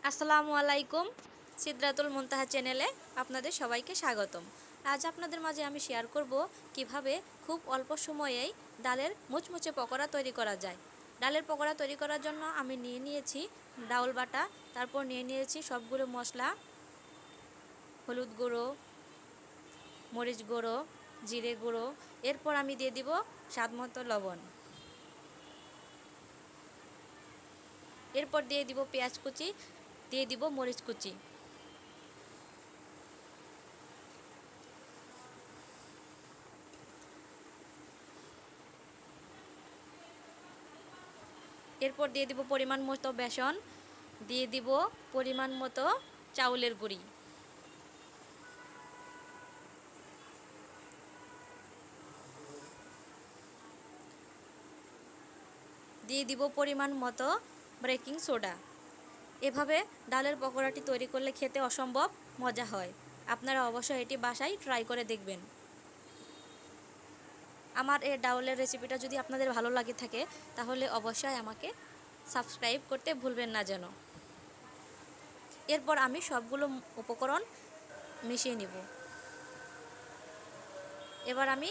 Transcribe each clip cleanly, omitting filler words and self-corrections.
আসসালামু আলাইকুম। সিদ্রাতুল মুনতাহা চ্যানেলে আপনাদের সবাইকে স্বাগতম। আজ আপনাদের মাঝে আমি শেয়ার করব কিভাবে খুব অল্প সময়েই ডালের মুচমুচে পকোড়া তৈরি করা যায়। ডালের পকোড়া তৈরি করার জন্য আমি নিয়ে নিয়েছি ডাউল বাটা, তারপর নিয়ে নিয়েছি সবগুলো মশলা, হলুদ গুঁড়ো, মরিচ গুঁড়ো, জিরে গুঁড়ো, এরপর আমি দিয়ে দিব স্বাদমতো লবণ। এরপর দিয়ে দিব পেঁয়াজ কুচি, দিয়ে দিব মরিচ কুচি। এরপর দিয়ে দিব পরিমাণ মতো বেসন, দিয়ে দিব পরিমাণ মতো চাউলের গুঁড়ি, দিয়ে দিব পরিমাণ মতো বেকিং সোডা। এভাবে ডালের পকোড়াটি তৈরি করলে খেতে অসম্ভব মজা হয়। আপনারা অবশ্যই এটি বাসায় ট্রাই করে দেখবেন। আমার এই ডাউলের রেসিপিটা যদি আপনাদের ভালো লাগে থাকে তাহলে অবশ্যই আমাকে সাবস্ক্রাইব করতে ভুলবেন না যেন। এরপর আমি সবগুলো উপকরণ মিশিয়ে নিব। এবার আমি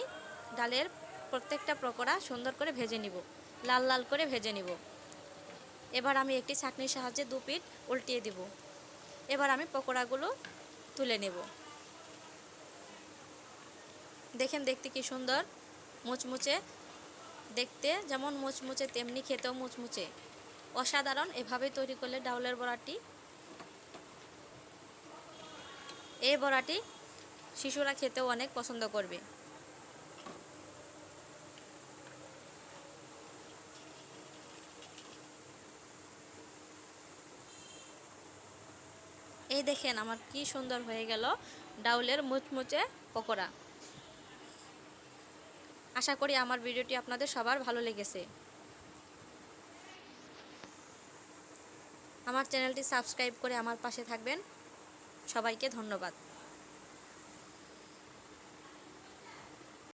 ডালের প্রত্যেকটা পকোড়া সুন্দর করে ভেজে নিব, লাল লাল করে ভেজে নিব। এবার আমি একটি ছাঁকনির সাহায্যে দু পিঠ উল্টিয়ে দিব। এবার আমি পকোড়াগুলো তুলে নেব। দেখেন দেখতে কি সুন্দর, মুচমুচে, দেখতে যেমন মুচমুচে তেমনি খেতেও মুচমুচে, অসাধারণ। এভাবে তৈরি করলে ডাউলের বড়াটি, এই বড়াটি শিশুরা খেতেও অনেক পছন্দ করবে। এই দেখেন আমার কি সুন্দর হয়ে গেল ডাউলের মুচমুচে পকোড়া। আশা করি আমার ভিডিওটি আপনাদের সবার ভালো লেগেছে। আমার চ্যানেলটি সাবস্ক্রাইব করে আমার পাশে থাকবেন। সবাইকে ধন্যবাদ।